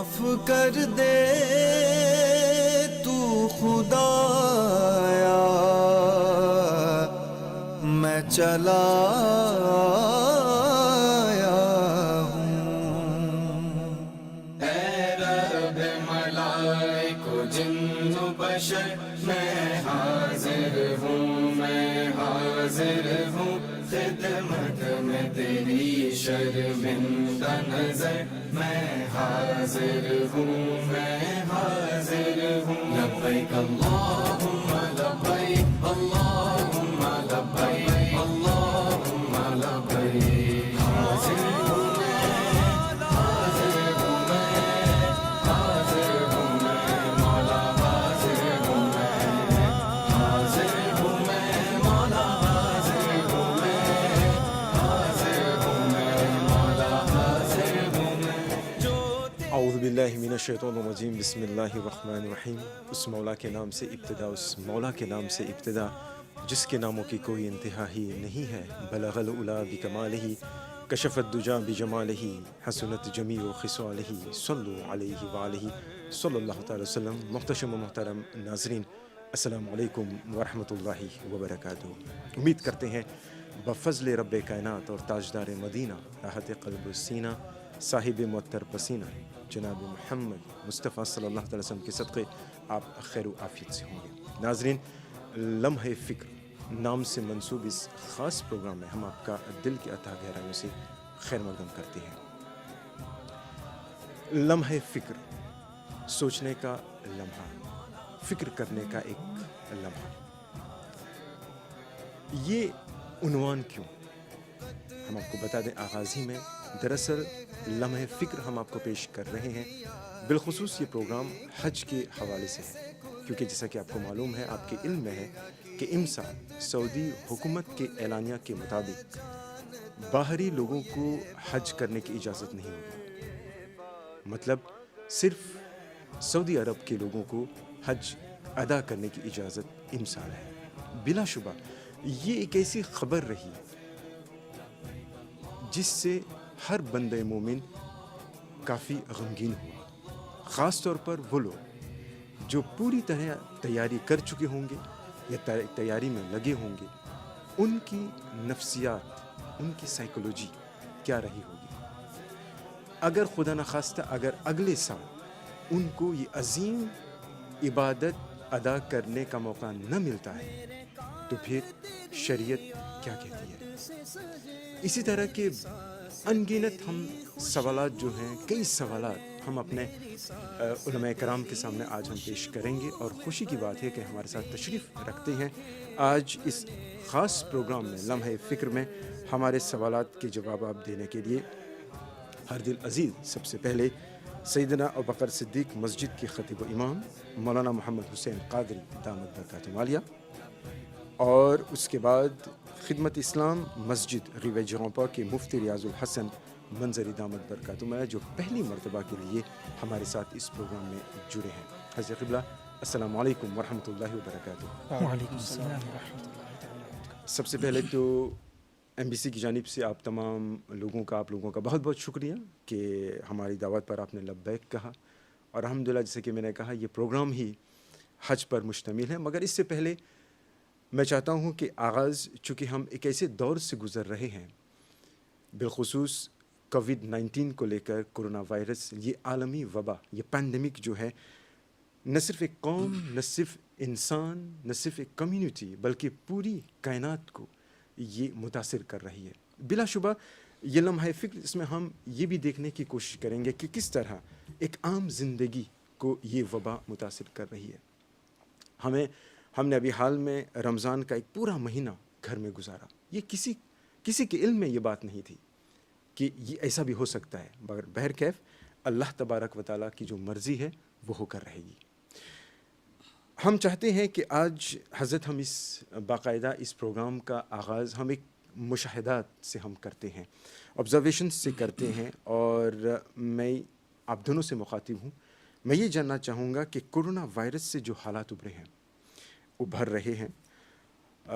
معاف کر دے تو خدایا، میں چلا آیا ہوں۔ اے رب ملائک و جن و بشر، میں حاضر ہوں، میں حاضر ہوں خدمت میں تیری شرمندہ نظر، میں حاضر ہوں، میں حاضر ہوں۔ لبیک اللہم لبیک، اللہم لبیک، اللہم لبیک۔ حاضر ہوں میں، حاضر ہوں میں، حاضر ہوں میں مولا، حاضر ہوں میں، حاضر ہوں میں مولا، حاضر ہوں میں، حاضر ہوں میں مولا، حاضر ہوں میں۔ اعوذ باللہ من الشیطان الرجیم، بسم اللہ الرحمن الرحیم۔ اس مولا کے نام سے ابتدا، اس مولا کے نام سے ابتدا جس کے ناموں کی کوئی انتہا ہی نہیں ہے۔ بلغ العلا بکمالہ، کشف الدجا بجمالہ، حسنت جمیع خصالہ، صلو علیہ وآلہ صلی اللہ تعالی وسلم۔ محتشم و محترم ناظرین، السلام علیکم ورحمۃ اللہ وبرکاتہ۔ امید کرتے ہیں بفضل رب کائنات اور تاجدار مدینہ، راحت قلب و سینہ، صاحب معطر پسینہ جناب محمد مصطفیٰ صلی اللہ علیہ وسلم کے صدقے آپ خیر و عافیت سے ہوں گے۔ ناظرین، لمحہ فکر نام سے منسوب اس خاص پروگرام میں ہم آپ کا دل کی اتھاہ گہرائیوں سے خیر مقدم کرتے ہیں۔ لمحہ فکر، سوچنے کا لمحہ، فکر کرنے کا ایک لمحہ، یہ عنوان کیوں؟ ہم آپ کو بتا دیں آغاز ہی میں، دراصل لمحہ فکر ہم آپ کو پیش کر رہے ہیں، بالخصوص یہ پروگرام حج کے حوالے سے ہے، کیونکہ جیسا کہ آپ کو معلوم ہے، آپ کے علم میں ہے کہ امسا سعودی حکومت کے اعلانیہ کے مطابق باہری لوگوں کو حج کرنے کی اجازت نہیں ہوگی۔ مطلب صرف سعودی عرب کے لوگوں کو حج ادا کرنے کی اجازت امسال ہے۔ بلا شبہ یہ ایک ایسی خبر رہی جس سے ہر بندہ مومن کافی غمگین ہوا، خاص طور پر وہ لوگ جو پوری طرح تیاری کر چکے ہوں گے یا تیاری میں لگے ہوں گے، ان کی نفسیات، ان کی سائیکولوجی کیا رہی ہوگی۔ اگر خدا نخواستہ اگر اگلے سال ان کو یہ عظیم عبادت ادا کرنے کا موقع نہ ملتا ہے تو پھر شریعت کیا کہتی ہے۔ اسی طرح کے انگنت ہم سوالات جو ہیں، کئی سوالات ہم اپنے علماء کرام کے سامنے آج ہم پیش کریں گے، اور خوشی کی بات ہے کہ ہمارے ساتھ تشریف رکھتے ہیں آج اس خاص پروگرام میں، لمحہ فکر میں ہمارے سوالات کے جوابات دینے کے لیے ہر دل عزیز سب سے پہلے سیدنا ابوبکر صدیق مسجد کے خطیب و امام مولانا محمد حسین قادری دامت برکاتہم عالیہ، اور اس کے بعد خدمت اسلام مسجد ریوے جغامپا کے مفتی ریاض الحسن منظری دامت برکاتہم عالیہ، جو پہلی مرتبہ کے لیے ہمارے ساتھ اس پروگرام میں جڑے ہیں۔ حضرت قبلہ السلام علیکم ورحمۃ اللہ وبرکاتہ۔ وعلیکم السلام ورحمۃ اللہ تعالیٰ۔ سب سے پہلے تو ایم بی سی کی جانب سے آپ تمام لوگوں کا، آپ لوگوں کا بہت بہت شکریہ کہ ہماری دعوت پر آپ نے لبیک کہا، اور الحمدللہ جیسے کہ میں نے کہا یہ پروگرام ہی حج پر مشتمل ہے۔ مگر اس سے پہلے میں چاہتا ہوں کہ آغاز، چونکہ ہم ایک ایسے دور سے گزر رہے ہیں، بالخصوص کووڈ-19 کو لے کر، کرونا وائرس، یہ عالمی وبا، یہ پینڈیمک جو ہے، نہ صرف ایک قوم، نہ صرف انسان، نہ صرف ایک کمیونٹی، بلکہ پوری کائنات کو یہ متاثر کر رہی ہے۔ بلا شبہ یہ لمحہ فکر، اس میں ہم یہ بھی دیکھنے کی کوشش کریں گے کہ کس طرح ایک عام زندگی کو یہ وبا متاثر کر رہی ہے۔ ہم نے ابھی حال میں رمضان کا ایک پورا مہینہ گھر میں گزارا۔ یہ کسی کے علم میں یہ بات نہیں تھی کہ یہ ایسا بھی ہو سکتا ہے، مگر بہرکیف اللہ تبارک و تعالیٰ کی جو مرضی ہے وہ ہو کر رہے گی۔ ہم چاہتے ہیں کہ آج حضرت ہم اس باقاعدہ اس پروگرام کا آغاز ہم ایک مشاہدات سے ہم کرتے ہیں، آبزرویشن سے کرتے ہیں، اور میں آپ دونوں سے مخاطب ہوں۔ میں یہ جاننا چاہوں گا کہ کرونا وائرس سے جو حالات ابھر رہے ہیں،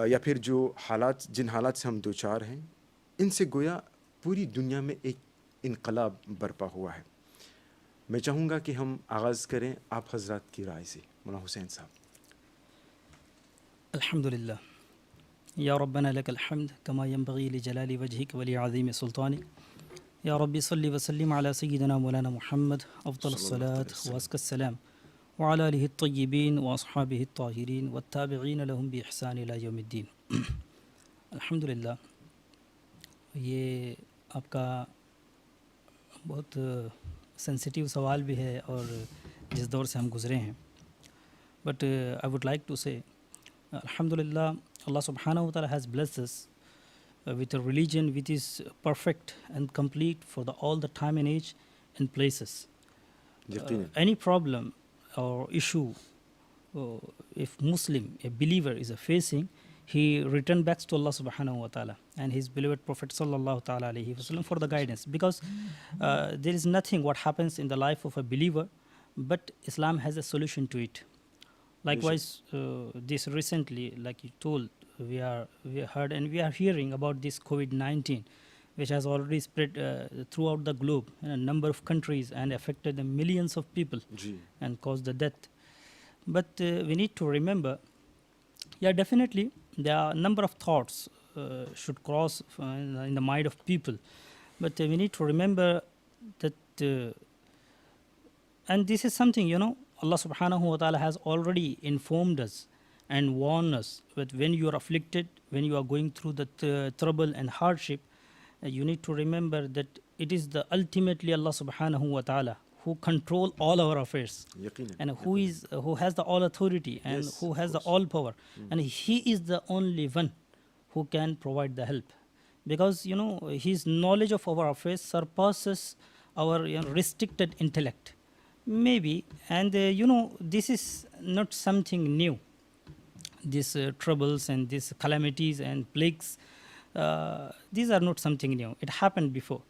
یا پھر جن حالات سے ہم دوچار ہیں، ان سے گویا پوری دنیا میں ایک انقلاب برپا ہوا ہے۔ میں چاہوں گا کہ ہم آغاز کریں آپ حضرات کی رائے سے. مولانا حسین صاحب. الحمد لله يا ربنا لك الحمد كما ينبغي لجلال وجهك ولعظيم سلطانك يا ربي صل وسلم على سيدنا مولانا محمد أفضل الصلاة وأزكى السلام وعلى آله الطيبين وأصحابه الطاهرين والتابعين لهم بإحسان إلى يوم الدين. الحمد للہ یہ آپ کا بہت سینسیٹیو سوال بھی ہے اور جس دور سے ہم گزرے ہیں. But I would like to say الحمد للہ اللہ سبحانہ و تعالیٰ has blessed us with a religion which is perfect and complete for all the time and age and places. Any problem or issue if Muslim, a believer is facing, he return back to Allah subhanahu wa ta'ala and his beloved Prophet sallallahu ta'ala alayhi wa sallam for the guidance, because there is nothing what happens in the life of a believer but Islam has a solution to it. Likewise, this recently, like you told, we heard and we are hearing about this COVID-19, which has already spread throughout the globe in a number of countries and affected the millions of people and caused the death. But we need to remember, definitely there are a number of thoughts should cross in the mind of people, but we need to remember that, and this is something, Allah subhanahu wa ta'ala has already informed us and warned us that when you are afflicted, when you are going through the trouble and hardship, you need to remember that it is the ultimately Allah subhanahu wa ta'ala who control all our affairs and who has the all authority and who has the all power, and he is the only one who can provide the help, because his knowledge of our affairs surpasses our restricted intellect. Maybe, and this is not something new. These troubles and these calamities and plagues, these are not something new. It happened before.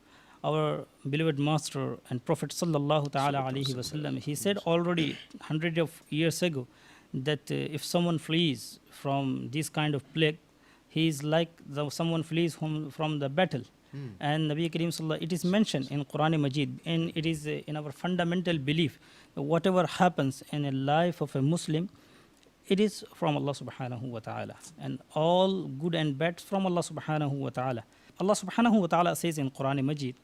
Our beloved Master and Prophet sallallahu ta'ala alayhi wa sallam, he said already hundreds of years ago that if someone flees from this kind of plague, he is like someone flees from the battle. And Nabi Kareem sallallahu, it is mentioned in Quran Majid, and it is in our fundamental belief that whatever happens in a life of a Muslim, it is from Allah subhanahu wa ta'ala, and all good and bad from Allah subhanahu wa ta'ala. Allah subhanahu wa ta'ala says in Quran Majid,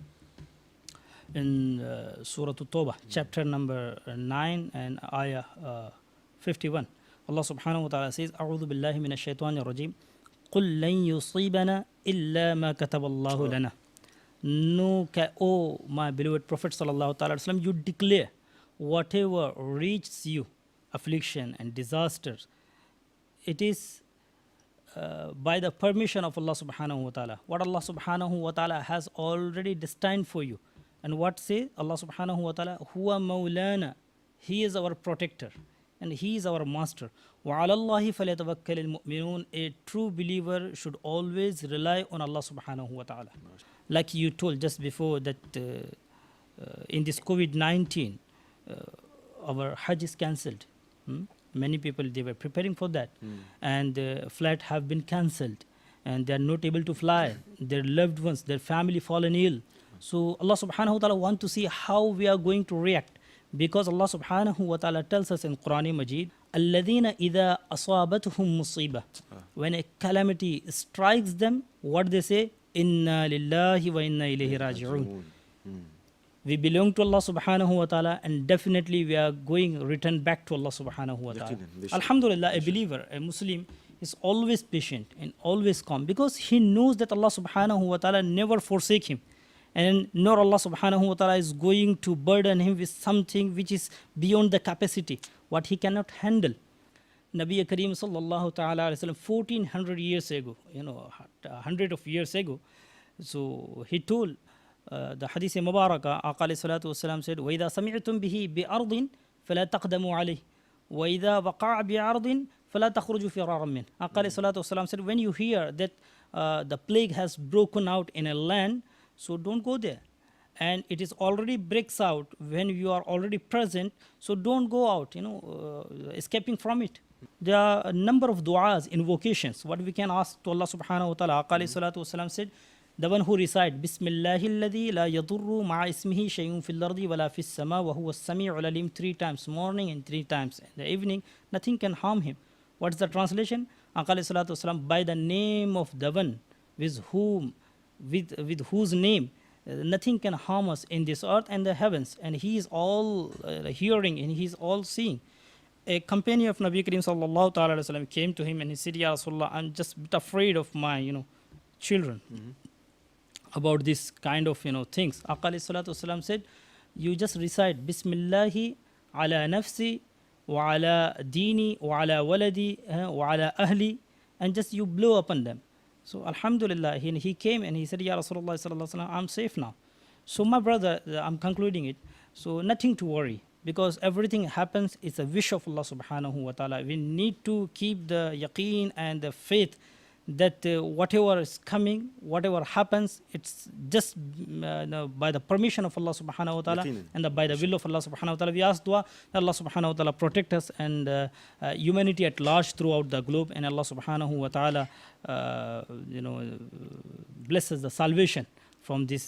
in Surah At-Tawbah, chapter number 9 and ayah 51, Allah subhanahu wa ta'ala says, A'udhu billahi minash shaitanir rajim, قُلْ لَن يُصِيبَنَا إِلَّا مَا كَتَبَ اللَّهُ لَنَا. No, O my beloved Prophet sallallahu ta'ala wasallam, you declare whatever reaches you, affliction and disasters, it is by the permission of Allah subhanahu wa ta'ala. What Allah subhanahu wa ta'ala has already destined for you. And what say Allah subhanahu wa ta'ala? Huwa maulana. He is our protector and he is our master. وَعَلَى اللَّهِ فَلْيَتَوَكَّلِ الْمُؤْمِنُونَ. A true believer should always rely on Allah subhanahu wa ta'ala. Like you told just before that in this COVID-19, our Hajj is cancelled. Many people, they were preparing for that. And flights have been cancelled. And they are not able to fly. Their loved ones, their family fallen ill. So Allah subhanahu wa ta'ala wants to see how we are going to react. Because Allah subhanahu wa ta'ala tells us in Quran Majid, الَّذِينَ إِذَا أَصَابَتْهُمْ مُصِيبَةٌ. When a calamity strikes them, what they say? إِنَّا لِلَّهِ وَإِنَّا إِلَيْهِ رَاجِعُونَ. We belong to Allah subhanahu wa ta'ala, and definitely we are return back to Allah subhanahu wa ta'ala. Alhamdulillah, a believer, a Muslim is always patient and always calm, because he knows that Allah subhanahu wa ta'ala never forsake him. And nor Allah subhanahu wa ta'ala is going to burden him with something which is beyond the capacity, what he cannot handle. Nabi Kareem sallallahu ta'ala alayhi wa sallam, 1400 years ago, 100 of years ago, so he told the hadith Mubarakah, Aqa alayhi salatu wasalam said, وَإِذَا سَمِعْتُمْ بِهِ بِأَرْضٍ فَلَا تَقْدَمُوا عَلَيْهِ وَإِذَا وَقَعَ بِأَرْضٍ فَلَا تَخْرُجُوا فِرَارًا مِنْهُ. Aqa alayhi salatu wasalam said, when you hear that the plague has broken out in a land, so don't go there. And it is already breaks out when you are already present, so don't go out, escaping from it. There are a number of du'as, invocations, what we can ask to Allah subhanahu wa ta'ala. Aqa alayhi salatu wasalam said, the one who recite Bismillahilladhi la yadurru ma'a ismihi shay'un fil ardi wala fis sama wa huwa as-sami'ul alim 3 times morning and 3 times in the evening, nothing can harm him. What's the translation? Aqal salatu wasalam, by the name of the one with whose name nothing can harm us in this earth and the heavens, and he is all hearing and he is all seeing. A companion of Nabi Karim sallallahu ta'ala alayhi wa sallam came to him and he said, Ya Rasulullah, I'm just a bit afraid of my, children about this kind of, things. Aqal salatu wasalam said, you just recite Bismillahi ala nafsi wa ala dini wa ala waladi wa ala ahli, and just you blow upon them. So Alhamdulillah, he came and he said, Ya Rasulullah sallallahu alaihi wasallam, I'm safe now. So my brother, I'm concluding it. So nothing to worry, because everything happens, it's a wish of Allah subhanahu wa ta'ala. We need to keep the yaqeen and the faith that whatever is coming, whatever happens, it's just by the permission of Allah subhanahu wa ta'ala and by the will of Allah subhanahu wa ta'ala. We ask dua that Allah subhanahu wa ta'ala protect us and humanity at large throughout the globe, and Allah subhanahu wa ta'ala blesses the salvation from this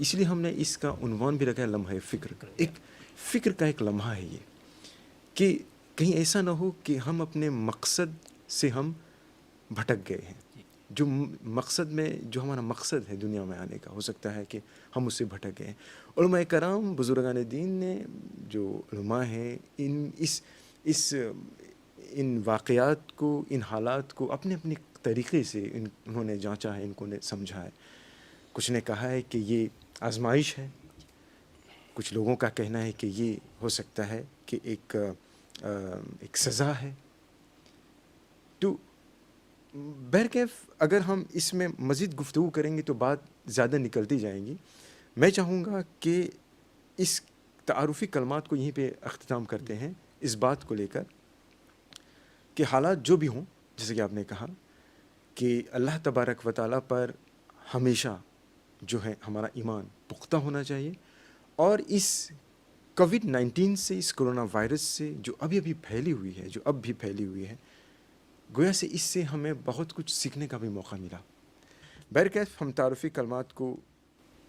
اس لیے ہم نے اس کا عنوان بھی رکھا ہے لمحہ فکر. ایک فکر کا ایک لمحہ ہے یہ کہ کہیں ایسا نہ ہو کہ ہم اپنے مقصد سے ہم بھٹک گئے ہیں. جو مقصد میں جو ہمارا مقصد ہے دنیا میں آنے کا، ہو سکتا ہے کہ ہم اس سے بھٹک گئے ہیں. علماء کرام بزرگان دین نے جو علماء ہیں ان واقعات کو، ان حالات کو اپنے اپنے طریقے سے انہوں نے جانچا ہے، ان کو نے سمجھا ہے. کچھ نے کہا ہے کہ یہ آزمائش ہے، کچھ لوگوں کا کہنا ہے کہ یہ ہو سکتا ہے کہ ایک سزا ہے. تو بہرکیف اگر ہم اس میں مزید گفتگو کریں گے تو بات زیادہ نکلتی جائیں گی. میں چاہوں گا کہ اس تعارفی کلمات کو یہیں پہ اختتام کرتے ہیں، اس بات کو لے کر کہ حالات جو بھی ہوں، جیسے کہ آپ نے کہا کہ اللہ تبارک و تعالیٰ پر ہمیشہ جو ہے ہمارا ایمان پختہ ہونا چاہیے. اور اس کووڈ-19 سے، اس کرونا وائرس سے جو ابھی پھیلی ہوئی ہے، جو اب بھی پھیلی ہوئی ہے، گویا سے اس سے ہمیں بہت کچھ سیکھنے کا بھی موقع ملا. بہرکیف ہم تعارفی کلمات کو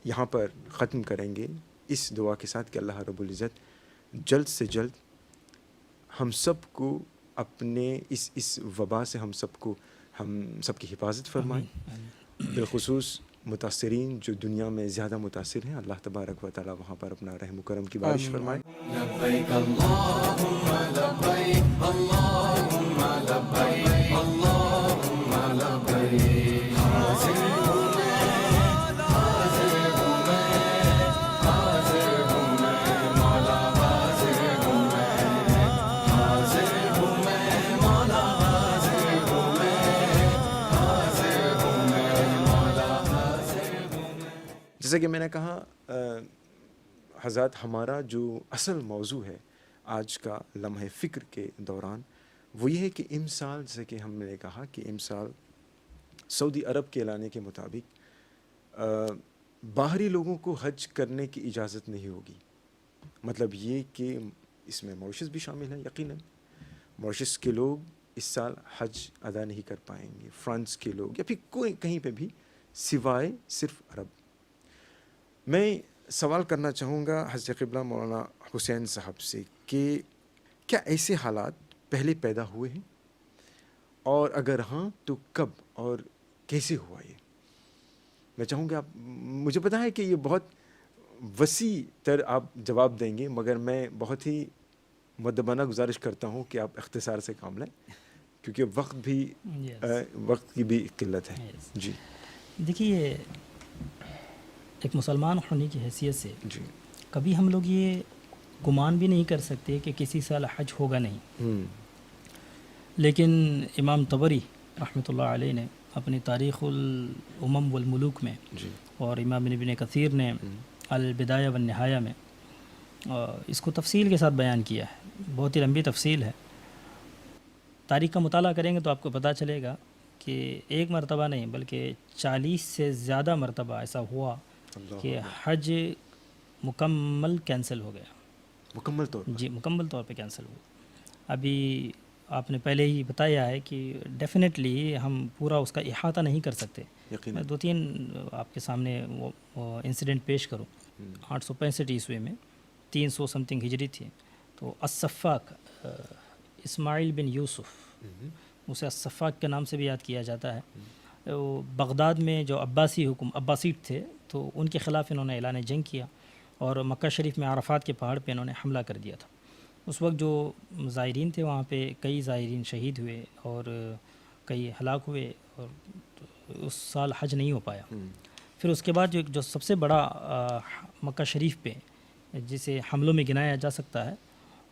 یہاں پر ختم کریں گے اس دعا کے ساتھ کہ اللہ رب العزت جلد سے جلد ہم سب کو اپنے اس وبا سے ہم سب کی حفاظت فرمائے. بالخصوص متاثرین جو دنیا میں زیادہ متاثر ہیں، اللہ تبارک و تعالیٰ وہاں پر اپنا رحم و کرم کی بارش فرمائے. لبیک اللہم لبیک اللہم لبیک اللہم لبیک. حاضر ہوں میں، حاضر ہوں میں، حاضر ہوں میں مولا، حاضر ہوں میں، حاضر ہوں میں مولا، حاضر ہوں میں، حاضر ہوں میں مولا، حاضر ہوں میں. جیسا کہ میں نے کہا حضرات، ہمارا جو اصل موضوع ہے آج کا لمحہ فکر کے دوران وہ یہ ہے کہ امسال، جیسے کہ ہم نے کہا کہ امسال سعودی عرب کے اعلانے کے مطابق باہری لوگوں کو حج کرنے کی اجازت نہیں ہوگی. مطلب یہ کہ اس میں ماریشس بھی شامل ہے. یقیناً ماریشس کے لوگ اس سال حج ادا نہیں کر پائیں گے، فرانس کے لوگ یا پھر کوئی کہیں پہ بھی سوائے صرف عرب. میں سوال کرنا چاہوں گا حضرت قبلہ مولانا حسین صاحب سے کہ کیا ایسے حالات پہلے پیدا ہوئے ہیں، اور اگر ہاں تو کب اور کیسے ہوا؟ یہ میں چاہوں گا آپ، مجھے پتا ہے کہ یہ بہت وسیع تر آپ جواب دیں گے، مگر میں بہت ہی مؤدبانہ گزارش کرتا ہوں کہ آپ اختصار سے کام لیں، کیونکہ وقت کی بھی قلت ہے. جی دیکھیے، ایک مسلمان ہونے کی حیثیت سے جی کبھی ہم لوگ یہ گمان بھی نہیں کر سکتے کہ کسی سال حج ہوگا نہیں. لیکن امام طبری رحمۃ اللہ علیہ نے اپنی تاریخ الامم والملوک میں جی اور امام ابن کثیر نے البدایہ والنہایہ میں اس کو تفصیل کے ساتھ بیان کیا ہے. بہت ہی لمبی تفصیل ہے. تاریخ کا مطالعہ کریں گے تو آپ کو پتہ چلے گا کہ ایک مرتبہ نہیں بلکہ 40 سے زیادہ مرتبہ ایسا ہوا کہ حج مکمل کینسل ہو گیا. مکمل طور پر؟ جی مکمل طور پہ کینسل ہوا. ابھی آپ نے پہلے ہی بتایا ہے کہ ڈیفینیٹلی ہم پورا اس کا احاطہ نہیں کر سکتے. میں 2-3 آپ کے سامنے وہ انسیڈنٹ پیش کروں. 865 عیسوی میں 300 سمتنگ ہجری تھی، تو السفاک اسماعیل بن یوسف، اسے السفاک کے نام سے بھی یاد کیا جاتا ہے، بغداد میں جو عباسیٹ تھے تو ان کے خلاف انہوں نے اعلان جنگ کیا اور مکہ شریف میں عرفات کے پہاڑ پہ انہوں نے حملہ کر دیا تھا. اس وقت جو زائرین تھے وہاں پہ کئی زائرین شہید ہوئے اور کئی ہلاک ہوئے، اور اس سال حج نہیں ہو پایا. پھر اس کے بعد جو سب سے بڑا مکہ شریف پہ جسے حملوں میں گنایا جا سکتا ہے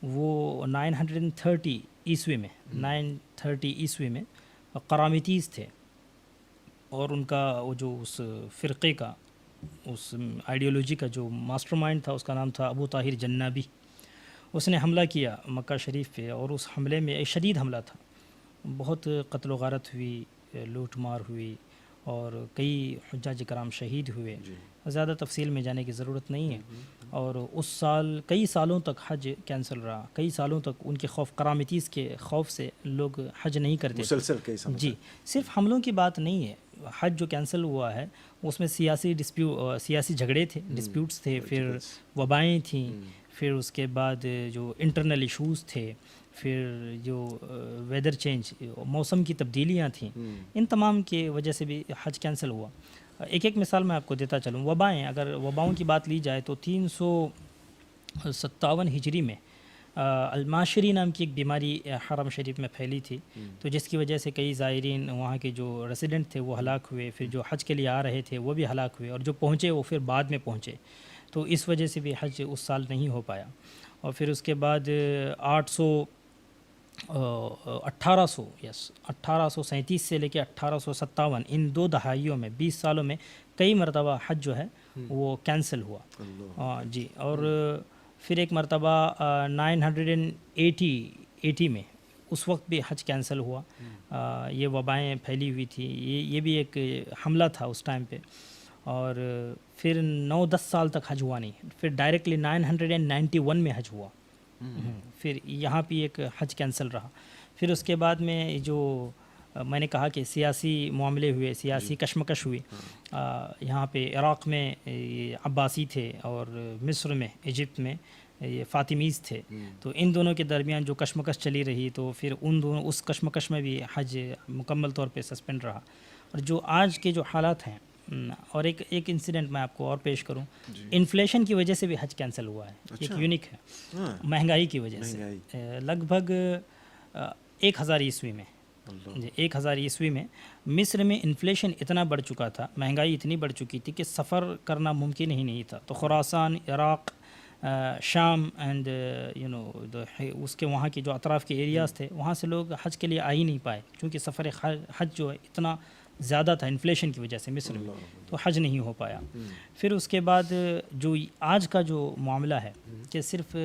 وہ 930 عیسوی میں 930 عیسوی میں قرامطیز تھے، اور ان کا وہ جو اس فرقے کا، اس آئیڈیالوجی کا جو ماسٹر مائنڈ تھا اس کا نام تھا ابو طاہر جنابی. اس نے حملہ کیا مکہ شریف پہ، اور اس حملے میں ایک شدید حملہ تھا. بہت قتل و غارت ہوئی، لوٹ مار ہوئی، اور کئی حجاج کرام شہید ہوئے. زیادہ تفصیل میں جانے کی ضرورت نہیں ہے. اور اس سال کئی سالوں تک حج کینسل رہا. کئی سالوں تک ان کے خوف، قرامطیز کے خوف سے لوگ حج نہیں کرتے. مسلسل کئی سالوں. جی صرف حملوں کی بات نہیں ہے، حج جو کینسل ہوا ہے اس میں سیاسی جھگڑے تھے، ڈسپیوٹس تھے، پھر وبائیں تھیں، پھر اس کے بعد جو انٹرنل ایشوز تھے، پھر جو ویدر چینج، موسم کی تبدیلیاں تھیں، ان تمام کی وجہ سے بھی حج کینسل ہوا۔ ایک مثال میں آپ کو دیتا چلوں، وبائیں، اگر وباؤں کی بات لی جائے تو 357 ہجری میں الماشری نام کی ایک بیماری حرم شریف میں پھیلی تھی، تو جس کی وجہ سے کئی زائرین وہاں کے جو ریزیڈنٹ تھے وہ ہلاک ہوئے، پھر جو حج کے لیے آ رہے تھے وہ بھی ہلاک ہوئے، اور جو پہنچے وہ پھر بعد میں پہنچے، تو اس وجہ سے بھی حج اس سال نہیں ہو پایا۔ اور پھر اس کے بعد 1837 سے لے کے 1857 ان 2 دہائیوں میں 20 سالوں میں کئی مرتبہ حج جو ہے وہ کینسل ہوا جی۔ اور پھر ایک مرتبہ 980 میں اس وقت بھی حج کینسل ہوا، یہ وبائیں پھیلی ہوئی تھی، یہ بھی ایک حملہ تھا اس ٹائم پہ، اور پھر 9-10 سال تک حج ہوا نہیں، پھر ڈائریکٹلی 991 میں حج ہوا، پھر یہاں بھی ایک حج کینسل رہا۔ پھر اس کے بعد میں جو میں نے کہا کہ سیاسی معاملے ہوئے، سیاسی کشمکش ہوئی، یہاں پہ عراق میں عباسی تھے اور مصر میں، ایجپٹ میں یہ فاطمیز تھے، تو ان دونوں کے درمیان جو کشمکش چلی رہی، تو پھر اس کشمکش میں بھی حج مکمل طور پہ سسپینڈ رہا۔ اور جو آج کے جو حالات ہیں، اور ایک انسیڈنٹ میں آپ کو اور پیش کروں، انفلیشن کی وجہ سے بھی حج کینسل ہوا ہے، ایک یونیک ہے، مہنگائی کی وجہ سے، لگ بھگ 1000 عیسوی میں، 1000 عیسوی میں مصر میں انفلیشن اتنا بڑھ چکا تھا، مہنگائی اتنی بڑھ چکی تھی کہ سفر کرنا ممکن ہی نہیں تھا، تو خراسان، عراق، شام اینڈ اس کے وہاں کے جو اطراف کے ایریاز تھے وہاں سے لوگ حج کے لیے آ ہی نہیں پائے، کیونکہ سفر حج جو ہے اتنا زیادہ تھا انفلیشن کی وجہ سے مصر میں، تو حج نہیں ہو پایا۔ پھر اس کے بعد جو آج کا جو معاملہ ہے کہ صرف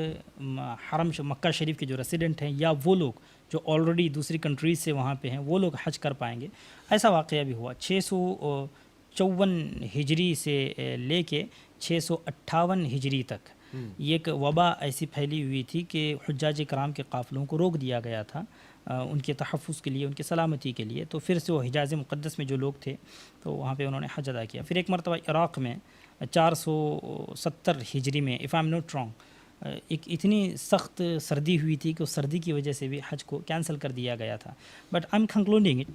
حرم مکہ شریف کے جو ریسیڈنٹ ہیں یا وہ لوگ جو آلریڈی دوسری کنٹریز سے وہاں پہ ہیں وہ لوگ حج کر پائیں گے، ایسا واقعہ بھی ہوا۔ 654 ہجری سے لے کے 658 ہجری تک یہ ایک وبا ایسی پھیلی ہوئی تھی کہ حجاج کرام کے قافلوں کو روک دیا گیا تھا ان کے تحفظ کے لیے، ان کی سلامتی کے لیے، تو پھر سے وہ حجاز مقدس میں جو لوگ تھے تو وہاں پہ انہوں نے حج ادا کیا۔ پھر ایک مرتبہ عراق میں 470 ہجری میں if I am not wrong ایک اتنی سخت سردی ہوئی تھی کہ اس سردی کی وجہ سے بھی حج کو کینسل کر دیا گیا تھا۔ But I am concluding it,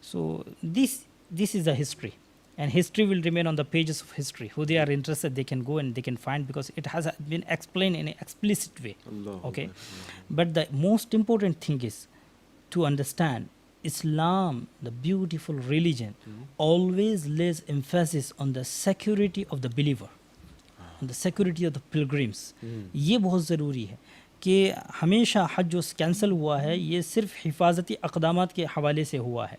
so this is the history, and history will remain on the pages of history. Who they are interested, they can go and they can find, because it has been explained in an explicit way. Okay, but the most important thing is to understand Islam, the beautiful religion, always lays emphasis on the security of the believer, on the security of the pilgrims. یہ بہت ضروری ہے کہ ہمیشہ حج جو cancel ہوا ہے یہ صرف حفاظتی اقدامات کے حوالے سے ہوا ہے۔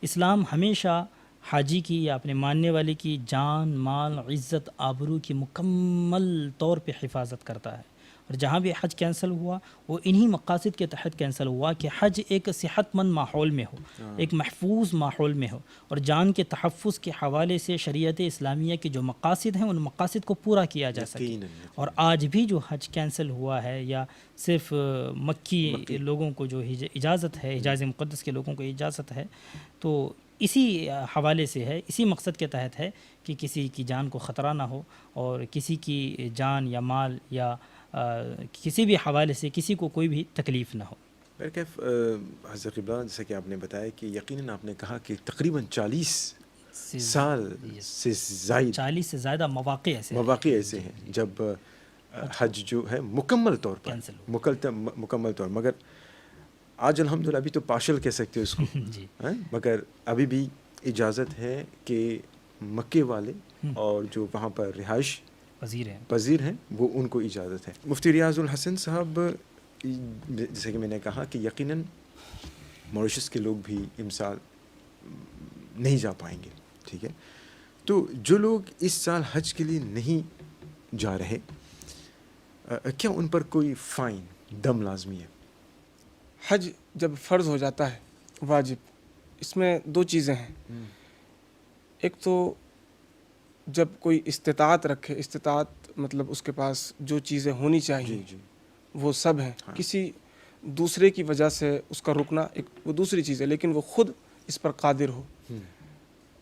اسلام ہمیشہ حاجی کی یا اپنے ماننے والے کی جان، مال، عزت، آبرو کی مکمل طور پہ حفاظت کرتا ہے، اور جہاں بھی حج کینسل ہوا وہ انہی مقاصد کے تحت کینسل ہوا کہ حج ایک صحت مند ماحول میں ہو، ایک محفوظ ماحول میں ہو، اور جان کے تحفظ کے حوالے سے شریعت اسلامیہ کے جو مقاصد ہیں ان مقاصد کو پورا کیا جا سکے۔ اور آج بھی جو حج کینسل ہوا ہے یا صرف مکی لوگوں کو جو اجازت ہے، حجاز مقدس کے لوگوں کو اجازت ہے، تو اسی حوالے سے ہے، اسی مقصد کے تحت ہے کہ کسی کی جان کو خطرہ نہ ہو، اور کسی کی جان یا مال یا کسی بھی حوالے سے کسی کو کوئی بھی تکلیف نہ ہو۔ کیف حضرت قبلہ، جیسا کہ آپ نے بتایا کہ یقیناً آپ نے کہا کہ تقریباً 40 سال سے زائد 40 سے زیادہ مواقع ایسے ہیں جب حج جو ہے مکمل طور پر مکمل طور، مگر آج الحمدللہ ابھی تو پارشل کہہ سکتے ہو اس کو جی، مگر ابھی بھی اجازت ہے کہ مکے والے اور جو وہاں پر رہائش پذیر ہیں وہ ان کو اجازت ہے۔ مفتی ریاض الحسن صاحب، جیسے کہ میں نے کہا کہ یقیناً موریشس کے لوگ بھی امسال نہیں جا پائیں گے، ٹھیک ہے، تو جو لوگ اس سال حج کے لیے نہیں جا رہے، کیا ان پر کوئی فائن دم لازمی ہے؟ حج جب فرض ہو جاتا ہے واجب، اس میں 2 چیزیں ہیں۔ ایک تو جب کوئی استطاعت رکھے، استطاعت مطلب اس کے پاس جو چیزیں ہونی چاہیے وہ سب ہیں، کسی دوسرے کی وجہ سے اس کا رکنا وہ دوسری چیز ہے، لیکن وہ خود اس پر قادر ہو،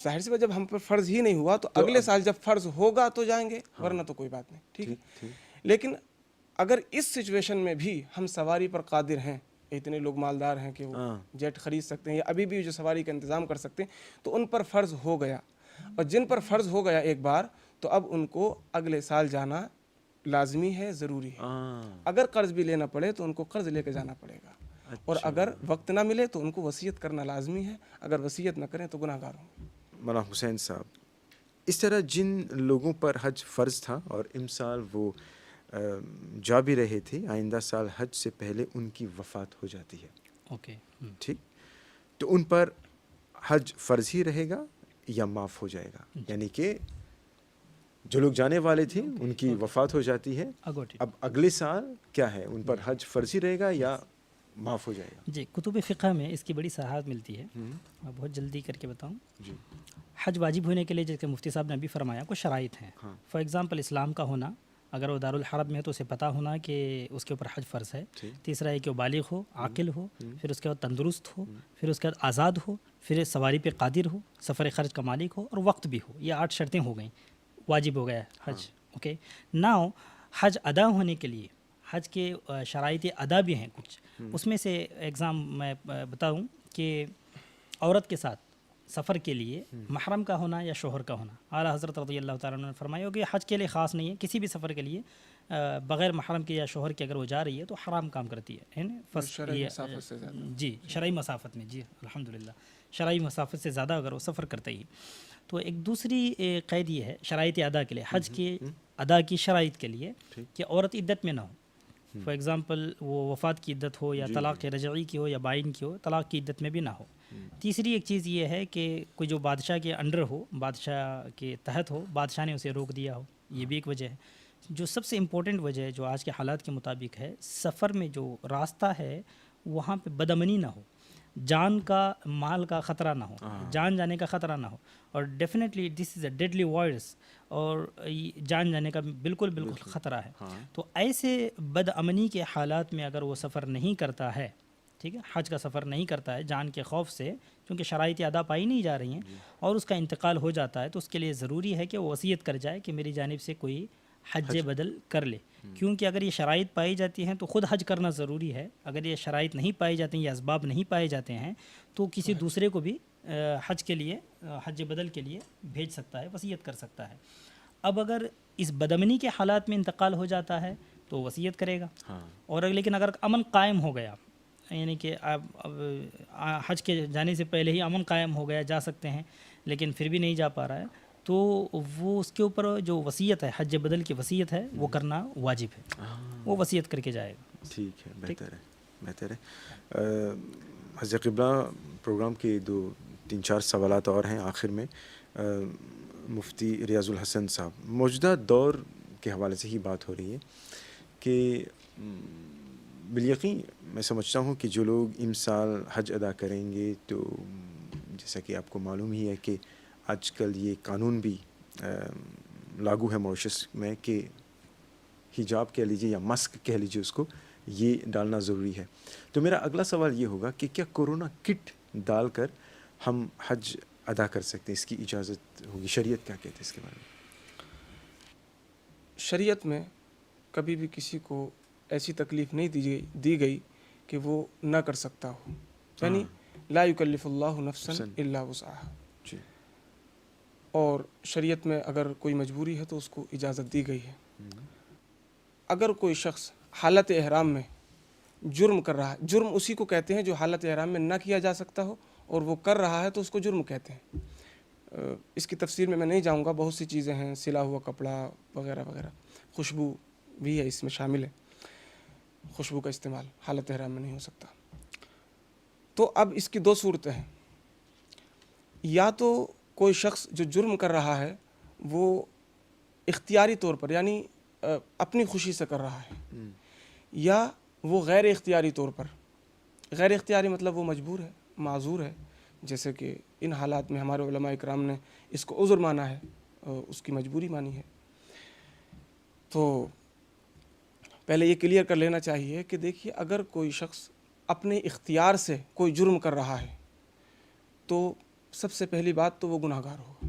ظاہر سی بات جب ہم پر فرض ہی نہیں ہوا تو اگلے سال جب فرض ہوگا تو جائیں گے، ورنہ تو کوئی بات نہیں، ٹھیک ہے. لیکن اگر اس سچویشن میں بھی ہم سواری پر قادر ہیں، اتنے لوگ مالدار ہیں کہ وہ جیٹ خرید سکتے ہیں یا ابھی بھی جو سواری کا انتظام کر سکتے ہیں، تو ان پر فرض ہو گیا. اور جن پر فرض ہو گیا ایک بار، تو اب ان کو اگلے سال جانا لازمی ہے، ضروری ہے. اگر قرض بھی لینا پڑے تو ان کو قرض لے کے جانا پڑے گا. اور اگر وقت نہ ملے تو ان کو وصیت کرنا لازمی ہے. اگر وصیت نہ کریں تو گناہ گار ہوں گے. مولانا حسین صاحب، اس طرح جن لوگوں پر حج فرض تھا اور امسال وہ جا بھی رہے تھے، آئندہ سال حج سے پہلے ان کی وفات ہو جاتی ہے، اوکے. ٹھیک، تو ان پر حج فرض ہی رہے گا یا معاف ہو جائے گا؟ یعنی کہ جو لوگ جانے والے تھے ان کی وفات ہو جاتی ہے، اب اگلے سال کیا ہے، ان پر حج فرض ہی رہے گا یا معاف ہو جائے گا؟ جی، کتب فقہ میں اس کی بڑی صحاحت ملتی ہے. میں بہت جلدی کر کے بتاؤں. جی، حج واجب ہونے کے لیے جیسے مفتی صاحب نے ابھی فرمایا کچھ شرائط ہیں. فار ایگزامپل اسلام کا ہونا، اگر وہ دارالحرب میں ہے تو اسے پتہ ہونا کہ اس کے اوپر حج فرض ہے. تیسرا ہے کہ وہ بالغ ہو، عاقل ہو، پھر اس کے بعد تندرست ہو، پھر اس کے بعد آزاد ہو، پھر سواری پہ قادر ہو، سفر خرچ کا مالک ہو، اور وقت بھی ہو. یہ 8 شرطیں ہو گئیں، واجب ہو گیا حج. اوکے. ناؤ حج ادا ہونے کے لیے حج کے شرائط ادا بھی ہیں کچھ. اس میں سے ایگزام میں بتاؤں کہ عورت کے ساتھ سفر کے لیے محرم کا ہونا یا شوہر کا ہونا. اعلیٰ حضرت رضی اللہ تعالیٰ عنہ نے فرمایا کہ حج کے لیے خاص نہیں ہے، کسی بھی سفر کے لیے بغیر محرم کے یا شوہر کے اگر وہ جا رہی ہے تو حرام کام کرتی ہے. شرعی مسافت سے زیادہ. جی، شرعی مسافت میں، جی الحمدللہ، شرعی مسافت سے زیادہ اگر وہ سفر کرتا ہی. تو ایک دوسری قید یہ ہے شرائط ادا کے لیے، حج کے ادا کی شرائط کے لیے، کہ عورت عدت میں نہ ہو. فار ایگزامپل وہ وفات کی عدت ہو یا طلاق رجعی کی ہو یا بائن کی ہو، طلاق کی عدت میں بھی نہ ہو. تیسری ایک چیز یہ ہے کہ کوئی جو بادشاہ کے انڈر ہو، بادشاہ کے تحت ہو، بادشاہ نے اسے روک دیا ہو، یہ بھی ایک وجہ ہے. جو سب سے امپورٹنٹ وجہ ہے جو آج کے حالات کے مطابق ہے، سفر میں جو راستہ ہے وہاں پہ بدامنی نہ ہو، جان کا مال کا خطرہ نہ ہو، جان جانے کا خطرہ نہ ہو. اور definitely this is a deadly virus, اور جان جانے کا بالکل خطرہ ہے. تو ایسے بد امنی کے حالات میں اگر وہ سفر نہیں کرتا ہے، ٹھیک ہے، حج کا سفر نہیں کرتا ہے جان کے خوف سے، کیونکہ شرائط ادا پائی نہیں جا رہی ہیں، اور اس کا انتقال ہو جاتا ہے، تو اس کے لیے ضروری ہے کہ وہ وصیت کر جائے کہ میری جانب سے کوئی حج بدل کر لے. کیونکہ اگر یہ شرائط پائی جاتی ہیں تو خود حج کرنا ضروری ہے. اگر یہ شرائط نہیں پائی جاتی ہیں، یہ اسباب نہیں پائے جاتے ہیں، تو کسی دوسرے کو بھی حج کے لیے، حج بدل کے لیے بھیج سکتا ہے، وصیت کر سکتا ہے. اب اگر اس بدامنی کے حالات میں انتقال ہو جاتا ہے تو وصیت کرے گا. اور لیکن اگر امن قائم ہو گیا، یعنی کہ اب حج کے جانے سے پہلے ہی امن قائم ہو گیا، جا سکتے ہیں، لیکن پھر بھی نہیں جا پا رہا ہے، تو وہ اس کے اوپر جو وصیت ہے، حج بدل کی وصیت ہے، وہ کرنا واجب ہے. وہ وصیت کر کے جائے گا. ٹھیک ہے، بہتر ہے. حضرت قبلہ، پروگرام کے 2-3-4 سوالات اور ہیں آخر میں. مفتی ریاض الحسن صاحب، موجودہ دور کے حوالے سے ہی بات ہو رہی ہے کہ بالیقین میں سمجھتا ہوں کہ جو لوگ امسال حج ادا کریں گے، تو جیسا کہ آپ کو معلوم ہی ہے کہ آج کل یہ قانون بھی لاگو ہے موریشس میں کہ حجاب کہہ لیجیے یا مسک کہہ لیجیے اس کو، یہ ڈالنا ضروری ہے. تو میرا اگلا سوال یہ ہوگا کہ کیا کورونا کٹ ڈال کر ہم حج ادا کر سکتے ہیں؟ اس کی اجازت ہوگی؟ شریعت کیا کہتے ہیں اس کے بارے میں؟ شریعت میں کبھی بھی کسی کو ایسی تکلیف نہیں دی گئی کہ وہ نہ کر سکتا ہو. یعنی لا یکلف اللہ نفسا الا وسعها. جی. اور شریعت میں اگر کوئی مجبوری ہے تو اس کو اجازت دی گئی ہے. اگر کوئی شخص حالت احرام میں جرم کر رہا ہے، جرم اسی کو کہتے ہیں جو حالت احرام میں نہ کیا جا سکتا ہو، اور وہ کر رہا ہے تو اس کو جرم کہتے ہیں. اس کی تفسیر میں نہیں جاؤں گا، بہت سی چیزیں ہیں، سلا ہوا کپڑا وغیرہ وغیرہ. خوشبو بھی ہے اس میں شامل ہے، خوشبو کا استعمال حالت احرام میں نہیں ہو سکتا. تو اب اس کی 2 صورتیں ہیں. یا تو کوئی شخص جو جرم کر رہا ہے وہ اختیاری طور پر، یعنی اپنی خوشی سے کر رہا ہے، یا وہ غیر اختیاری طور پر. غیر اختیاری مطلب وہ مجبور ہے، معذور ہے، جیسے کہ ان حالات میں ہمارے علماء اکرام نے اس کو عذر مانا ہے، اس کی مجبوری مانی ہے. تو پہلے یہ کلیئر کر لینا چاہیے کہ دیکھیے، اگر کوئی شخص اپنے اختیار سے کوئی جرم کر رہا ہے تو سب سے پہلی بات تو وہ گناہ گار ہوگا.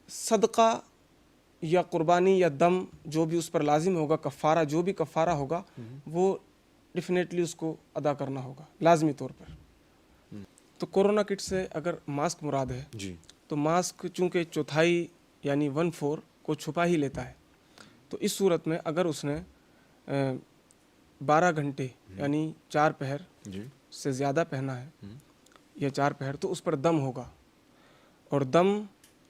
صدقہ یا قربانی یا دم جو بھی اس پر لازم ہوگا, کفارہ جو بھی کفارہ ہوگا, وہ ڈیفینیٹلی اس کو ادا کرنا ہوگا لازمی طور پر. تو کورونا کٹ سے اگر ماسک مراد ہے جی تو ماسک چونکہ چوتھائی یعنی 1/4 کو چھپا ہی لیتا ہے, تو اس صورت میں اگر اس نے 12 گھنٹے یعنی 4 پہر جی سے زیادہ پہنا ہے یا 4 پہر, تو اس پر دم ہوگا. اور دم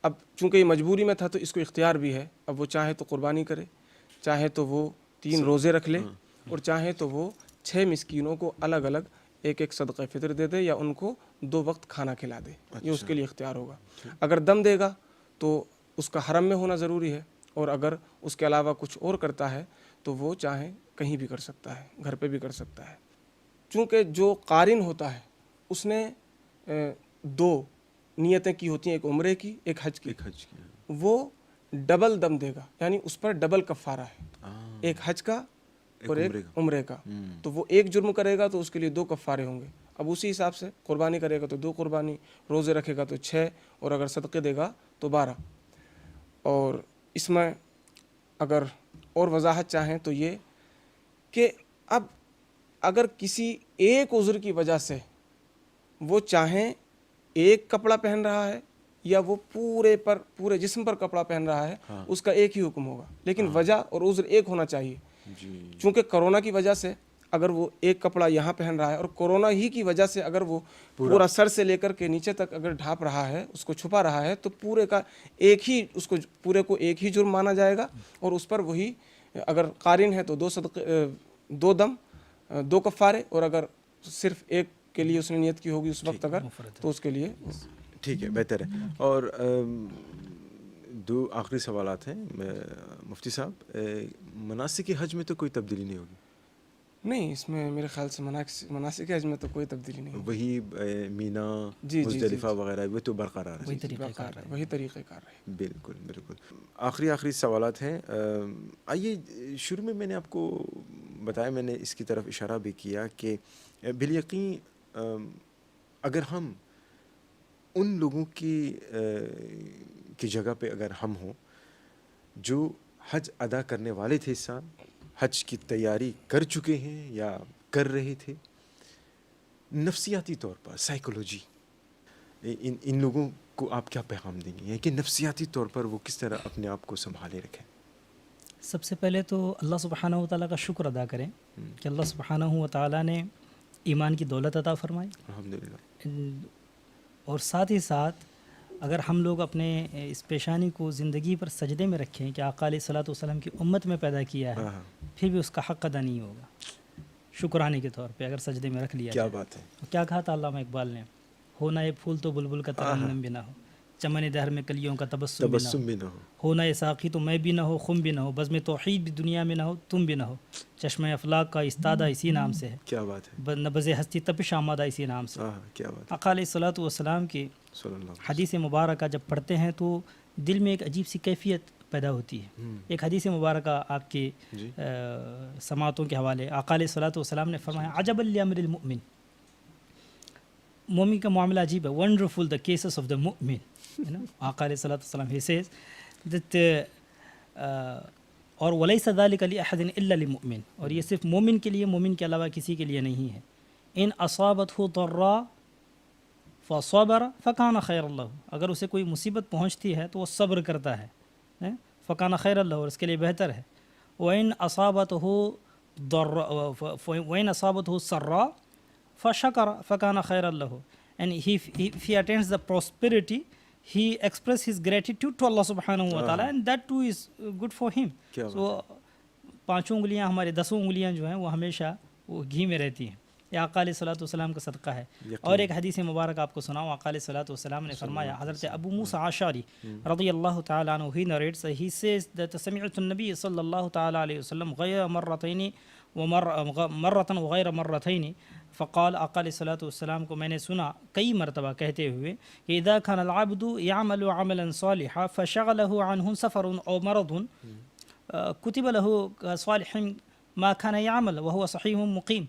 اب چونکہ یہ مجبوری میں تھا تو اس کو اختیار بھی ہے, اب وہ چاہے تو قربانی کرے, چاہے تو وہ 3 روزے رکھ لے, اور چاہے تو وہ 6 مسکینوں کو الگ الگ ایک صدقہ فطر دے دے یا ان کو 2 وقت کھانا کھلا دے. یہ اس کے لیے اختیار ہوگا. اگر دم دے گا تو اس کا حرم میں ہونا ضروری ہے, اور اگر اس کے علاوہ کچھ اور کرتا ہے تو وہ چاہے کہیں بھی کر سکتا ہے, گھر پہ بھی کر سکتا ہے. چونکہ جو قارن ہوتا ہے اس نے 2 نیتیں کی ہوتی ہیں, ایک عمرے کی ایک حج کی, وہ ڈبل دم دے گا, یعنی اس پر ڈبل کفارہ ہے, ایک حج کا اور ایک عمرے کا. تو وہ ایک جرم کرے گا تو اس کے لیے 2 کفارے ہوں گے. اب اسی حساب سے قربانی کرے گا تو 2 قربانی, روزے رکھے گا تو 6, اور اگر صدقے دے گا تو 12. اور اس میں اگر اور وضاحت چاہیں تو یہ کہ اب اگر کسی ایک عذر کی وجہ سے وہ چاہیں ایک کپڑا پہن رہا ہے یا وہ پورے جسم پر کپڑا پہن رہا ہے, اس کا ایک ہی حکم ہوگا, لیکن وجہ اور عذر ایک ہونا چاہیے. چونکہ کرونا کی وجہ سے اگر وہ ایک کپڑا یہاں پہن رہا ہے, اور کورونا ہی کی وجہ سے اگر وہ پورا سر سے لے کر کے نیچے تک اگر ڈھانپ رہا ہے, اس کو چھپا رہا ہے, تو پورے کا ایک ہی اس کو پورے کو ایک ہی جرم مانا جائے گا, اور اس پر وہی اگر قارن ہے تو 2 صدقے 2 دم 2 کفارے, اور اگر صرف ایک کے لیے اس نے نیت کی ہوگی اس وقت اگر, تو اس کے لیے ٹھیک ہے, بہتر ہے. اور 2 آخری سوالات ہیں مفتی صاحب. مناسک حج میں تو کوئی تبدیلی نہیں ہوگی؟ نہیں, اس میں میرے خیال سے مناسک حج میں تو کوئی تبدیلی نہیں. وہی مینا مزدلفہ وغیرہ وہ تو برقرار ہے, وہی طریقہ کار ہے. بالکل بالکل. آخری سوالات ہیں. آئیے شروع میں نے آپ کو بتایا, میں نے اس کی طرف اشارہ بھی کیا کہ بالیقین اگر ہم ان لوگوں کی جگہ پہ اگر ہم ہوں جو حج ادا کرنے والے تھے, اس سال حج کی تیاری کر چکے ہیں یا کر رہے تھے, نفسیاتی طور پر سائیکولوجی, ان لوگوں کو آپ کیا پیغام دیں گے کہ نفسیاتی طور پر وہ کس طرح اپنے آپ کو سنبھالے رکھیں؟ سب سے پہلے تو اللہ سبحانہ و تعالیٰ کا شکر ادا کریں کہ اللہ سبحانہ و تعالیٰ نے ایمان کی دولت عطا فرمائی, الحمدللہ. اور ساتھ ہی ساتھ اگر ہم لوگ اپنے اس پیشانی کو زندگی پر سجدے میں رکھیں کہ آقا علیہ الصلوۃ والسلام کی امت میں پیدا کیا ہے, پھر بھی اس کا حق ادا نہیں ہوگا. شکرانے کے طور پہ اگر سجدے میں رکھ لیا کیا جائے. بات ہے. کیا کہا تھا علامہ اقبال نے, ہونا یہ پھول تو بلبل کا ترنم بھی نہ ہو, چمن دہر میں کلیوں کا تبسم بھی نہ ہو, ہونا یہ ساقی تو میں بھی نہ ہو, خم بھی نہ ہو, بزم توحید بھی دنیا میں نہ ہو, تم بھی نہ ہو, چشمہ افلاق کا استادہ اسی نام سے ہے, کیا بات ہے, نبض ہستی تپش آمادہ اسی نام سے. کیا بات ہے. آقا علیہ الصلوۃ والسلام کی حدیث مبارکہ جب پڑھتے ہیں تو دل میں ایک عجیب سی کیفیت پیدا ہوتی ہے. ایک حدیث مبارکہ آپ کی سماعتوں کے حوالے, آقا علیہ الصلوۃ والسلام نے فرمایا عجب لامر المؤمن, مومن کا معاملہ عجیب ہے, wonderful the cases of the مؤمن. آقا علیہ الصلوۃ والسلام he says that اور ولیس ذلک لأحد الا للمؤمن, اور یہ صرف مومن کے لیے, مومن کے علاوہ کسی کے لیے نہیں ہے. ان اصابتہ ضراء فصبر فکان خیر اللہ, اگر اسے کوئی مصیبت پہنچتی ہے تو وہ صبر کرتا ہے, فکان خیر اللہ, اور اس کے لیے بہتر ہے. وَإِنْ أَصَابَتْهُ سَرَّا فَشَكَرَ فَكَانَ خَيْرًا لَهُ. And if he attains the prosperity, he expresses his gratitude to Allah subhanahu wa ta'ala, and that too is good for him. So 5 انگلیاں ہمارے 10 انگلیاں جو ہیں وہ ہمیشہ وہ گھی میں رہتی ہیں. یہ آقا علیہ الصلوۃ والسلام کا صدقہ ہے. اور ایک حدیث مبارک آپ کو سناؤں, آقا علیہ الصلوۃ والسلام نے فرمایا, حضرت ابو موسیٰ اشعری رضی اللہ تعالیٰ عنہ he narrates, he says that سمعت النبی صلی اللہ تعالیٰ علیہ وسلم غیر مرتين مرة وغیر مرتين, فقال, آقا علیہ الصلوۃ والسلام کو میں نے سنا کئی مرتبہ کہتے ہوئے کہ اذا كان العبد يعمل عملا صالحا فشغله عنه سفر او مرض كتب له صالح ما كان يعمل وهو صحيح مقيم.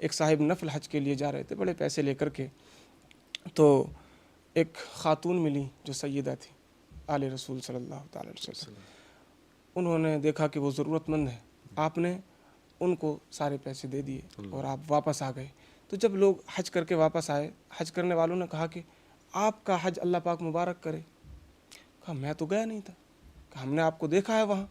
ایک صاحب نفل حج کے لیے جا رہے تھے بڑے پیسے لے کر کے، تو ایک خاتون ملی جو سیدہ تھی آل رسول صلی اللہ تعالی علیہ وسلم. انہوں نے دیکھا کہ وہ ضرورت مند ہے، آپ نے ان کو سارے پیسے دے دیے اور آپ واپس آ گئے. تو جب لوگ حج کر کے واپس آئے، حج کرنے والوں نے کہا کہ آپ کا حج اللہ پاک مبارک کرے. کہا میں تو گیا نہیں تھا. کہا ہم نے آپ کو دیکھا ہے وہاں.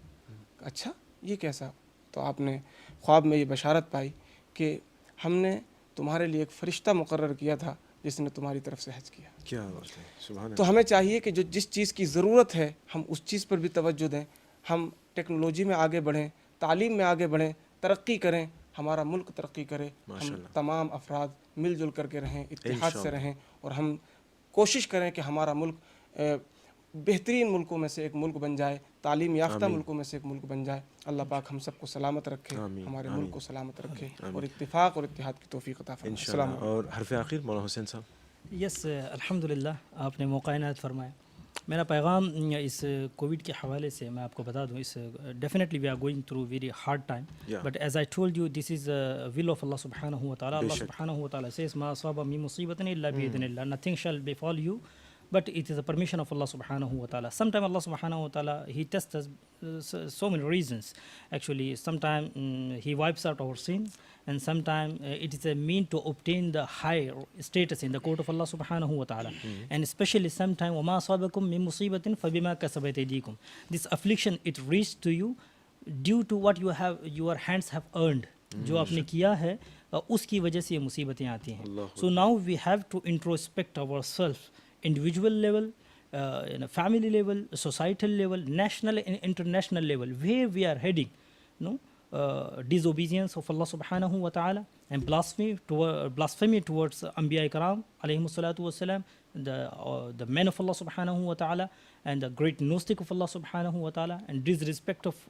اچھا یہ کیسا؟ تو آپ نے خواب میں یہ بشارت پائی کہ ہم نے تمہارے لیے ایک فرشتہ مقرر کیا تھا جس نے تمہاری طرف سے حج کیا. کیا بات ہے، سبحان اللہ. تو ہمیں چاہیے کہ جو جس چیز کی ضرورت ہے ہم اس چیز پر بھی توجہ دیں. ہم ٹیکنالوجی میں آگے بڑھیں، تعلیم میں آگے بڑھیں، ترقی کریں، ہمارا ملک ترقی کرے. ہم تمام افراد مل جل کر کے رہیں، اتحاد سے رہیں، اور ہم کوشش کریں کہ ہمارا ملک بہترین ملکوں میں سے ایک ملک بن جائے، تعلیم یافتہ ملکوں میں سے ایک ملک بن جائے. اللہ پاک ہم سب کو سلامت رکھے، ہمارے ملک کو سلامت رکھے، اور اتفاق اور اتحاد کی توفیق عطا فرمائے. السلام علیکم. اور حرف آخر مولانا حسین صاحب. یس الحمدللہ آپ نے موقع عنایت فرمایا. میرا پیغام اس کووڈ کے حوالے سے میں آپ کو بتا دوں، اس definitely we are going through very hard time, but as I told you this is will of Allah سبحانہ و تعالیٰ. اللہ سبحانہ و تعالیٰ says ما أصاب من مصیبۃ الا بإذن اللہ. Nothing shall befall you but it is the permission of Allah subhanahu wa ta'ala. Sometimes Allah subhanahu wa ta'ala, he tests us so many reasons. Actually, sometimes he wipes out our sin, and sometimes it is a mean to obtain the high status in the court of Allah subhanahu wa ta'ala. And especially sometimes وَمَا أَصَابَكُم مِّن مُّصِيبَةٍ فَبِمَا كَسَبَتْ أَيْدِيكُم. This affliction, it reached to you due to what your hands have earned. جو آپ نے کیا ہے اس کی وجہ سے یہ مصیبتیں آتی ہیں. So now we have to introspect ourselves, individual level, family level, societal level, national and international level, where we are heading. Disobedience of Allah subhanahu wa ta'ala and blasphemy towards Anbiya Karam alayhimus salatu wassalam, the men of Allah subhanahu wa ta'ala, and the great gnostic of Allah subhanahu wa ta'ala, and disrespect of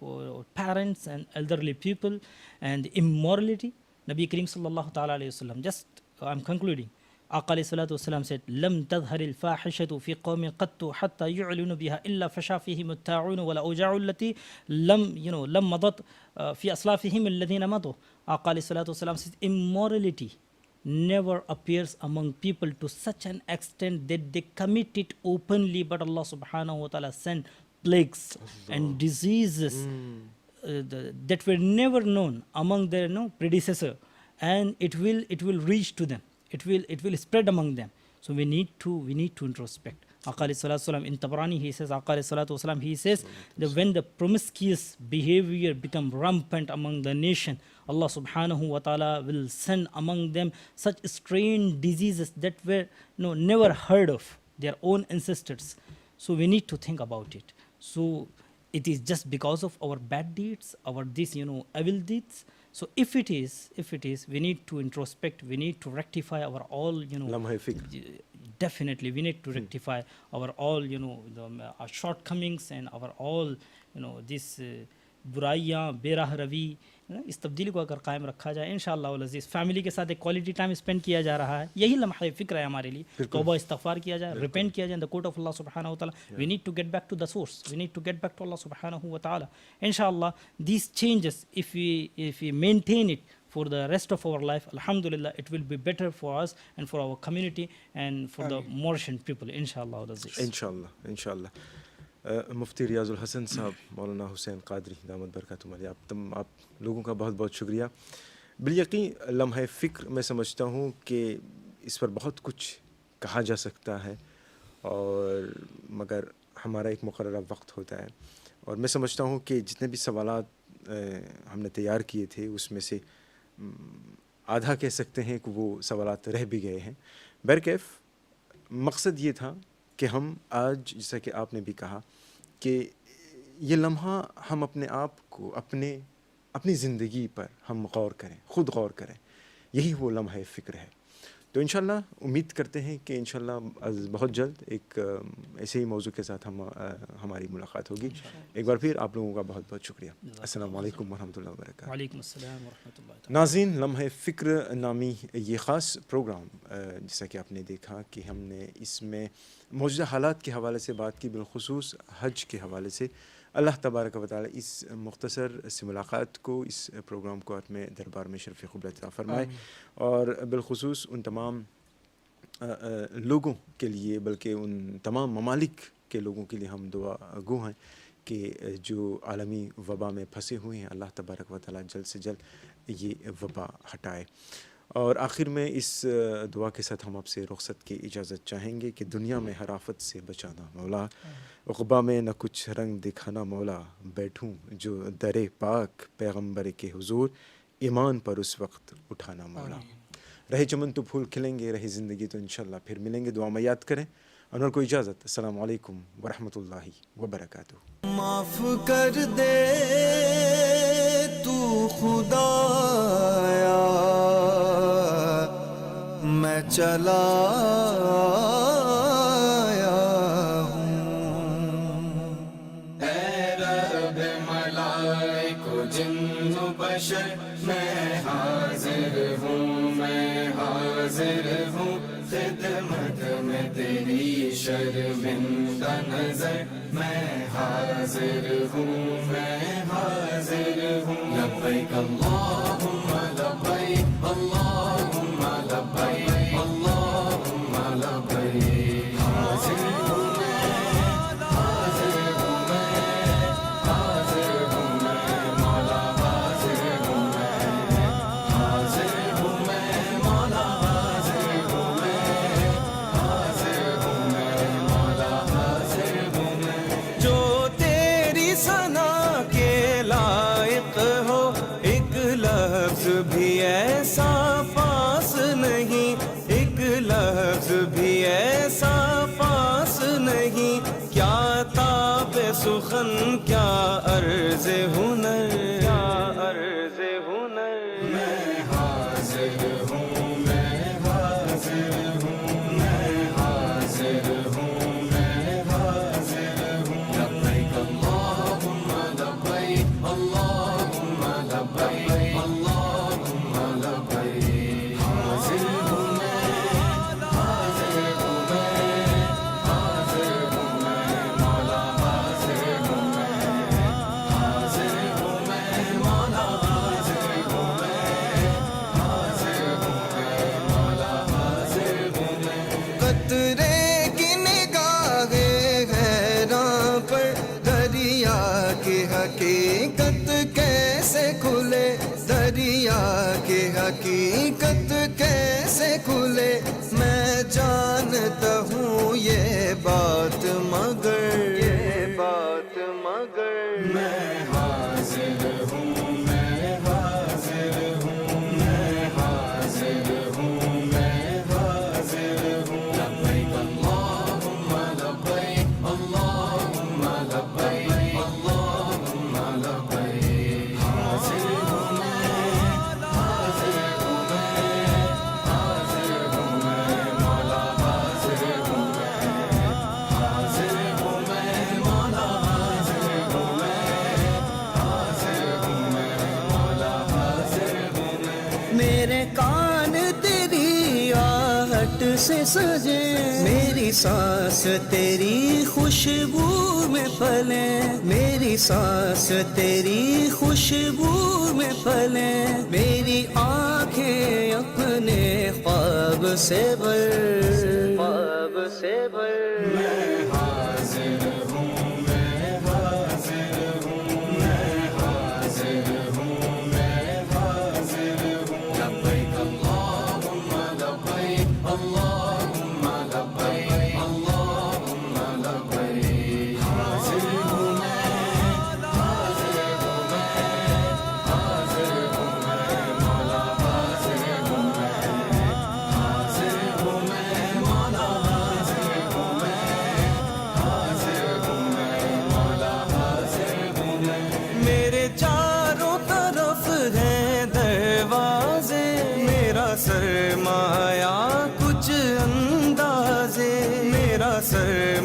parents and elderly people, and immorality. Nabi Kareem sallallahu ta'ala alayhi wasallam, just I'm concluding, Aqa alayhi salatu wasalam said, لم تظهر الفاحشة في قوم قط حتى يعلنوا بها إلا فشى فيهم الطاعون والأوجاع التي لم مضت في أسلافهم الذين مضوا. Aqa alayhi salatu wasalam said, immorality never appears among people to such an extent that they commit it openly, but Allah subhanahu wa ta'ala sent plagues and diseases that were never known among their predecessor, and it will reach to them. It will spread among them. So we need to introspect. Aqa alayhi salatu wasalam in Tabarani, he says, Aqa alayhi salatu wasalam, he says that when the promiscuous behavior become rampant among the nation, Allah subhanahu wa ta'ala will send among them such strange diseases that were never heard of their own ancestors. So we need to think about it. So it is just because of our bad deeds, our evil deeds. So if it is, we need to introspect, we need to rectify our all, definitely we need to rectify our all, our shortcomings and our all, this برائیاں بے راہ روی. اس تبدیلی کو اگر قائم رکھا جائے انشاءاللہ العزیز، فیملی کے ساتھ ایک کوالٹی ٹائم اسپینڈ کیا جا رہا ہے، یہی لمحہ فکر ہے ہمارے لیے. توبہ استغفار کیا جائے، ریپینٹ کیا جائے ان دا کورٹ آف اللہ سبحانہ و تعالیٰ. We need to get back to the source, we need to get back to Allah سبحانہ و تعالیٰ. انشاءاللہ these changes if we maintain it for the rest of our life, alhamdulillah, it will be better for us and for our community and for the Mauritian people, inshallah العزیز. انشاءاللہ. مفتی ریاض الحسن صاحب، مولانا حسین قادری دامت برکاتہم علیہ، آپ لوگوں کا بہت بہت شکریہ. بالیقین لمحہ فکر میں سمجھتا ہوں کہ اس پر بہت کچھ کہا جا سکتا ہے، اور مگر ہمارا ایک مقررہ وقت ہوتا ہے، اور میں سمجھتا ہوں کہ جتنے بھی سوالات ہم نے تیار کیے تھے اس میں سے آدھا کہہ سکتے ہیں کہ وہ سوالات رہ بھی گئے ہیں. بہرکیف مقصد یہ تھا کہ ہم آج، جیسا کہ آپ نے بھی کہا، کہ یہ لمحہ ہم اپنے آپ کو اپنی زندگی پر ہم غور کریں، خود غور کریں. یہی وہ لمحہ فکر ہے. تو انشاءاللہ امید کرتے ہیں کہ انشاءاللہ بہت جلد ایک ایسے ہی موضوع کے ساتھ ہماری ملاقات ہوگی. ایک بار پھر آپ لوگوں کا بہت بہت شکریہ. السلام علیکم ورحمۃ اللہ وبرکاتہ. وعلیکم السلام ورحمۃ اللہ. ناظرین، لمحہ فکر نامی یہ خاص پروگرام، جیسا کہ آپ نے دیکھا کہ ہم نے اس میں موجودہ حالات کے حوالے سے بات کی، بالخصوص حج کے حوالے سے. اللہ تبارک و تعالی اس مختصر سی ملاقات کو، اس پروگرام کو اپنے دربار میں شرف قبول عطا فرمائے، اور بالخصوص ان تمام لوگوں کے لیے، بلکہ ان تمام ممالک کے لوگوں کے لیے ہم دعا گو ہیں کہ جو عالمی وبا میں پھنسے ہوئے ہیں، اللہ تبارک و تعالی جلد سے جلد یہ وبا ہٹائے۔ اور آخر میں اس دعا کے ساتھ ہم آپ سے رخصت کی اجازت چاہیں گے کہ دنیا میں ہر آفت سے بچانا مولا، عقبہ میں نہ کچھ رنگ دکھانا مولا، بیٹھوں جو در پاک پیغمبر کے حضور، ایمان پر اس وقت اٹھانا مولا۔ رہے چمن تو پھول کھلیں گے، رہے زندگی تو انشاءاللہ پھر ملیں گے، دعا میں یاد کریں۔ انور کو اجازت، السلام علیکم ورحمۃ اللہ وبرکاتہ۔ معاف کر دے تو خدایا، میں چلا آیا ہوں۔ اے رب ملائک و جن و بشر، میں حاضر ہوں، میں حاضر ہوں خدمت میں تیری شرمندہ نظر، میں حاضر ہوں، میں حاضر ہوں۔ لبیک اللہم لبیک، اللہم لبیک، اللہم لبیک۔ حاضر ہوں میں، حاضر ہوں میں، حاضر ہوں میں مولا، حاضر ہوں میں، حاضر ہوں میں مولا، حاضر ہوں میں، حاضر ہوں میں مولا، حاضر ہوں میں۔ جو تیری ثنا کے لائق ہو، ایک لفظ بھی ایسا پاس نہیں، ایک لفظ بھی ایسا پاس نہیں، کیا تاب سخن، کیا عرض ہنر، کیا عرض ہنر۔ میں حاضر ہوں، میں حاضر ہوں، میں حاضر ہوں، میں حاضر ہوں۔ لبیک اللہم لبیک، اللہم لبیک، اللہم لبیک۔ حاضر ہوں میں، حاضر ہوں میں، حاضر ہوں میں مولا، حاضر ہوں میں، حاضر ہوں میں مولا، حاضر ہوں میں، حاضر ہوں میں مولا، حاضر ہوں میں۔ قطرے کی نگاہ حیراں پر دریا کی حقیقت کیسے کھلے، دریا کی حقیقت کیسے کھلے، میں جانتا ہوں یہ بات مگر، یہ بات مگر میں حاضر ہوں، میں حاضر ہوں، میں حاضر ہوں، میں حاضر ہوں۔ لبیک اللہم لبیک، اللہم لبیک، اللہم لبیک۔ حاضر ہوں میں، حاضر ہوں میں، حاضر ہوں میں مولا، حاضر ہوں میں، حاضر ہوں میں مولا، حاضر ہوں میں، حاضر ہوں میں مولا، حاضر ہوں میں۔ میرے کان تیری آہٹ سے سجے، میری سانس تیری خوشبو میں پھلے، میری سانس تیری خوشبو میں پھلے، میری آنکھیں اپنے خواب سے بھر، خواب سے بھر۔ میں حاضر ہوں، میں حاضر ہوں، میں حاضر ہوں، میں حاضر ہوں۔ لبیک اللہم لبیک، اللہم لبیک، اللہم لبیک۔ حاضر ہوں میں، حاضر ہوں میں، حاضر ہوں میں مولا، حاضر ہوں میں، حاضر ہوں میں مولا، حاضر ہوں میں، حاضر ہوں میں مولا، حاضر ہوں میں۔ میرے چاروں طرف ہیں دروازے، میرا سرمایہ کچھ اندازے، میرا سرمایہ